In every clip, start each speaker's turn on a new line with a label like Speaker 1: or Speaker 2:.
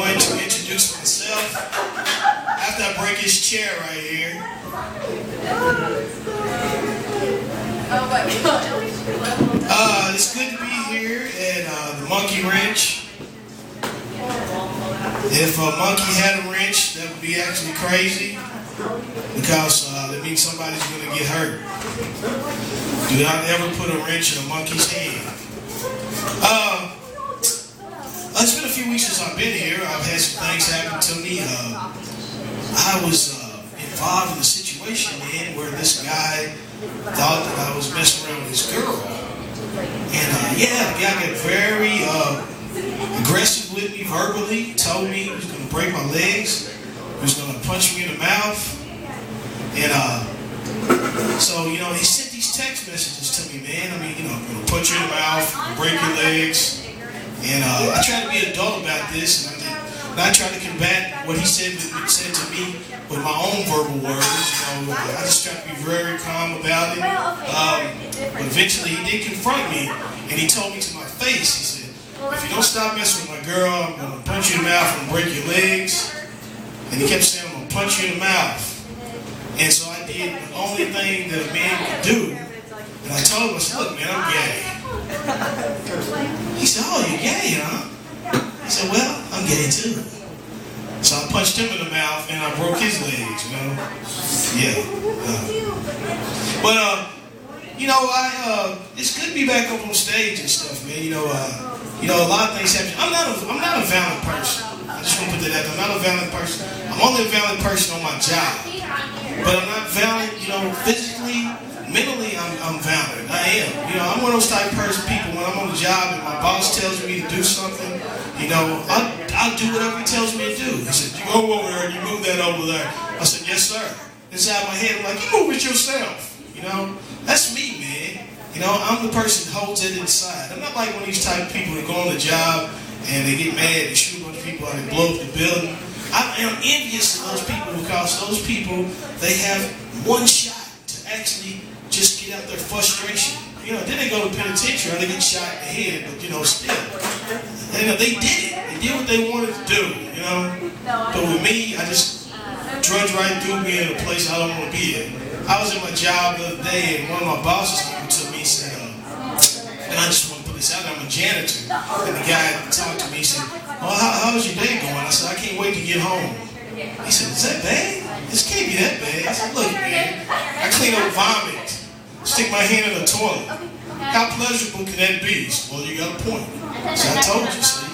Speaker 1: going to introduce myself after I break his chair right here.
Speaker 2: Oh my God.
Speaker 1: It's good to be here at the Monkey Wrench. If a monkey had a wrench, that would be actually crazy because that means somebody's going to get hurt. Do not ever put a wrench in a monkey's hand. It's been a few weeks since I've been here. I've had some things happen to me. I was involved in a situation, man, where this guy thought that I was messing around with his girl. And the guy got very aggressive with me verbally, told me he was going to break my legs, he was going to punch me in the mouth. And so, he sent these text messages to me, man. I'm going to punch you in the mouth, break your legs. And I tried to be an adult about this, and I tried to combat what he said to me with my own verbal words. I just tried to be very calm about it. But eventually he did confront me, and he told me to my face, he said, if you don't stop messing with my girl, I'm going to punch you in the mouth and break your legs. And he kept saying, I'm going to punch you in the mouth. And so I did the only thing that a man could do. And I told him, I said, look, man, I'm gay. He said, oh, you're gay, huh? I said, well, I'm gay too. So I punched him in the mouth and I broke his legs, Yeah. It's good to be back up on stage and stuff, man. A lot of things happen. I'm not a violent person. I just want to put that out there. I'm not a violent person. I'm only a violent person on my job. But I'm not violent, physically, mentally, I'm violent. I am. I'm one of those type of people when I'm on the job and my boss tells me to do something, I'll do whatever he tells me to do. He said, you go over there and you move that over there. I said, yes, sir. Inside my head, I'm like, you move it yourself. That's me, man. I'm the person that holds it inside. I'm not like one of these type of people that go on the job and they get mad and shoot a bunch of people out and blow up the building. I am envious of those people because those people, they have one shot to actually just get out their frustration. Then they go to penitentiary or they get shot in the head, but still. And they did it. They did what they wanted to do, But with me, I just drudge right through being in a place I don't want to be in. I was at my job the other day and one of my bosses came to me and said, and I just want to put this out there, I'm a janitor. And the guy talked to me, he said, oh, how's your day going? I said, I can't wait to get home. He said, is that bad? This can't be that bad. I said, look, man, I clean up vomit, stick my hand in the toilet. How pleasurable can that be? He said, well, you got a point. So I told you, see.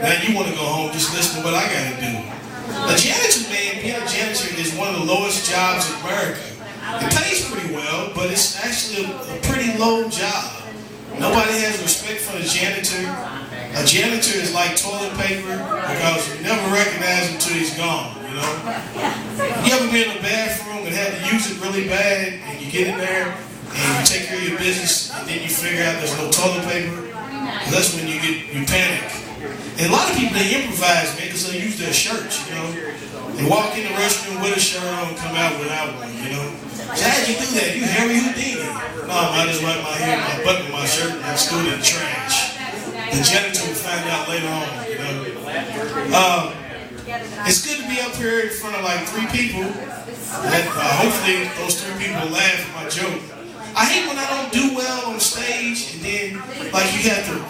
Speaker 1: Now you want to go home, just listen to what I got to do. A janitor, man, being a janitor is one of the lowest jobs in America. It pays pretty well, but it's actually a pretty low job. Nobody has respect for a janitor. A janitor is like toilet paper because you never recognize him until he's gone, You ever been in a bathroom and had to use it really bad and you get in there and you take care of your business and then you figure out there's no toilet paper? That's when you panic. And a lot of people, they improvise, man, because they use their shirts, They walk in the restroom with a shirt on and come out without one, So how'd you do that? You Harry Houdini. No, I just wiped my hair, my button, my shirt, and I threw it in the trash. The janitor will find out later on, It's good to be up here in front of like 3 people. And, hopefully those 3 people will laugh at my joke. I hate when I don't do well on stage and then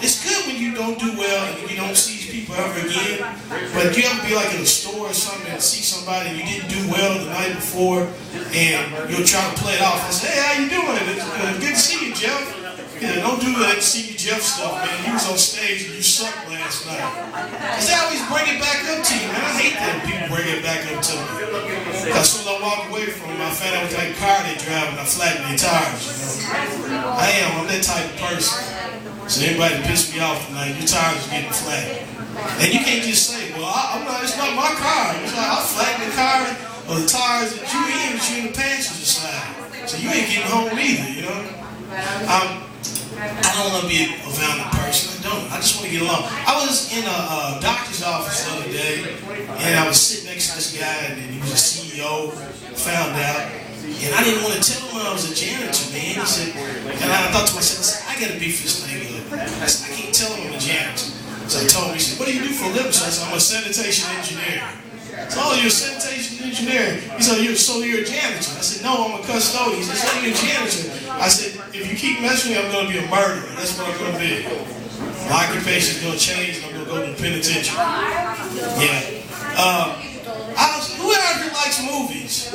Speaker 1: it's good when you don't do well and you don't see these people ever again. But you ever be like in a store or something and see somebody and you didn't do well the night before and you'll try to play it off and say, hey, how you doing? It's good to see you, Jeff. Don't do that see you, Jeff stuff, man. You was on stage and you sucked last night. Because they always bring it back up to you, man. I hate that people bring it back up to me. As soon as I walk away from them, I find out what type of car they drive and I flatten their tires, I'm that type of person. So anybody that pissed me off tonight, your tires are getting flat. And you can't just say, well, it's not my car. It's like, I'll flatten the car or the tires that you in the passenger side. So you ain't getting home either, I don't want to be a violent person. I don't. I just want to get along. I was in a doctor's office the other day, and I was sitting next to this guy, and he was a CEO, found out, and I didn't want to tell him I was a janitor, man. He said, and I thought to myself, I got to beef this thing up. I said, I can't tell him I'm a janitor. So I told him, he said, what do you do for a living? So I said, I'm a sanitation engineer. So, oh, you're a sanitation engineer. He said, so you're a janitor. I said, no, I'm a custodian. He said, so you're a janitor. I said, if you keep messing with me, I'm going to be a murderer. That's what I'm going to be. My occupation's going to change, and I'm going to go to the penitentiary. Yeah. Who out here likes movies?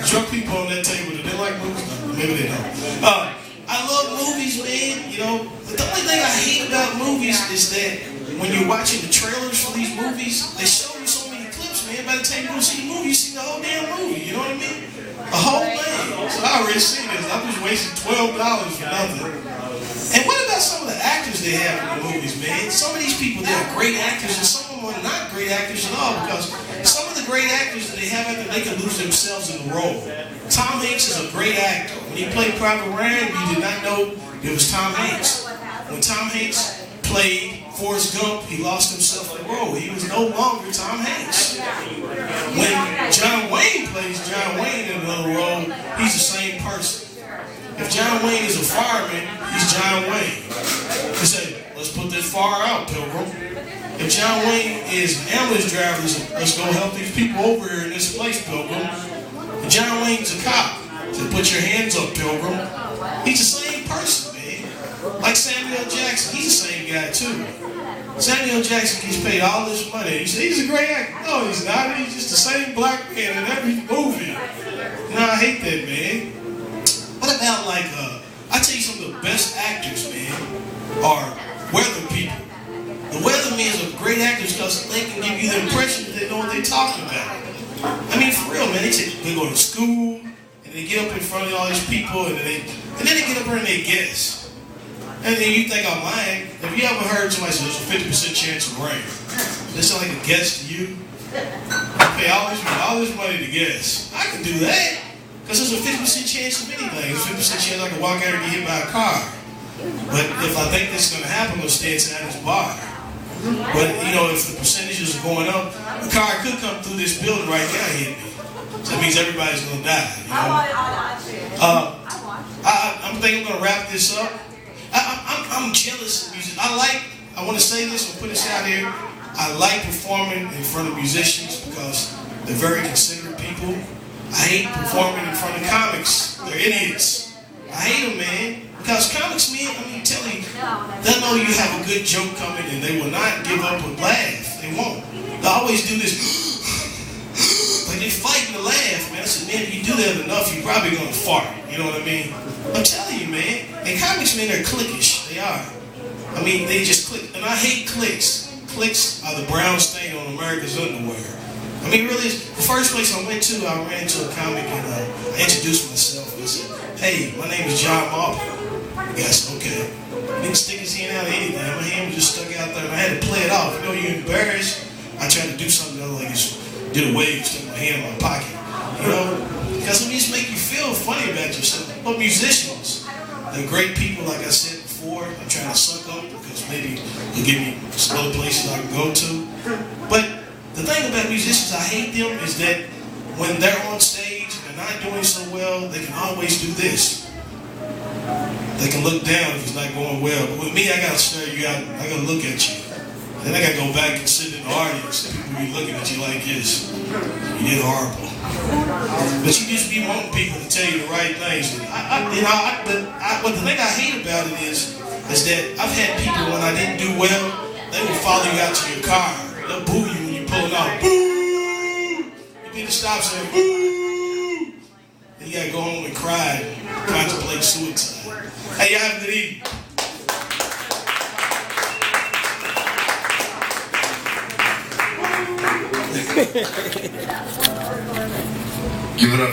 Speaker 1: Drunk people on that table, do they like movies? No, maybe they don't. I love movies, man, you know. But the only thing I hate about movies is that when you're watching the trailers for these movies, they show you so many clips, man. By the time you go see the movie, you see the whole damn movie, you know what I mean? The whole thing. So I already seen this. I'm just wasting $12 for nothing. And what about some of the actors they have in the movies, man? Some of these people, they're great actors, and some of them are not great actors at all, because some of the great actors that they have out there, they can lose themselves in the role. Tom Hanks is a great actor. When he played Private Ryan, you did not know it was Tom Hanks. When Tom Hanks played Forrest Gump, he lost himself in the role. He was no longer Tom Hanks. When John Wayne plays John Wayne in another role, he's the same person. If John Wayne is a fireman, he's John Wayne. He said, let's put this fire out, Pilgrim. If John Wayne is an ambulance driver, let's go help these people over here in this place, Pilgrim. If John Wayne's a cop, so put your hands up, Pilgrim. He's the same person, man. Like Samuel Jackson, he's the same guy too. Samuel Jackson gets paid all this money. You say he's a great actor. No, he's not. He's just the same black man in every movie. You know, I hate that, man. What about, like, I tell you some of the best actors, man, are weather people. The weathermen are great actors because they can give you the impression that they know what they're talking about. I mean, for real, man, they go to school, and they get up in front of all these people, and then they get up there and they guess. And then you think I'm lying. Have you ever heard somebody say there's a 50% chance of rain? Does that sound like a guess to you? I pay all this money to guess. I can do that. Because there's a 50% chance of anything. There's a 50% chance I can walk out and get hit by a car. But if I think this is going to happen, I'm going to stay inside this bar. But, you know, if the percentages are going up, a car could come through this building right now and hit me. So that means everybody's going to die, you know? I'm thinking I'm going to wrap this up. I'm jealous of music. I want to say this and put this out here. I like performing in front of musicians because they're very considerate people. I hate performing in front of comics. They're idiots. I hate them, man. Because comics, man, I mean, tell you, they'll know you have a good joke coming and they will not give up or laugh. They won't. They always do this. Like they fighting to laugh, man. I said, man, if you do that enough, you're probably going to fart. You know what I mean? I'm telling you, man. And comics, man, they're cliquish. They are. I mean, they just click. And I hate clicks. Clicks are the brown stain on America's underwear. I mean, really, the first place I went to, I ran into a comic and I introduced myself. And I said, hey, my name is John Maupin. The guy said, okay. He didn't stick his hand out of anything. My hand was just stuck out there and I had to play it off. You know, you're embarrassed. I tried to do something other like just did a wave, stuck my hand in my pocket. You know? Because it just make you feel funny about yourself. But musicians, they're great people, like I said before. I'm trying to suck up because maybe they'll give me some other places I can go to. But the thing about musicians, I hate them, is that when they're on stage and they're not doing so well, they can always do this. They can look down if it's not going well. But with me, I got to stare you out. I got to look at you. Then I got to go back and sit in the audience. And people be looking at you like this. You did horrible. But you just be wanting people to tell you the right things. But the thing I hate about it is that I've had people, when I didn't do well, they will follow you out to your car. They'll boo you when you're pulling out. Boo! You need to stop saying boo! And you gotta go home and cry and contemplate suicide. Hey, y'all have a good evening.
Speaker 3: Give it up.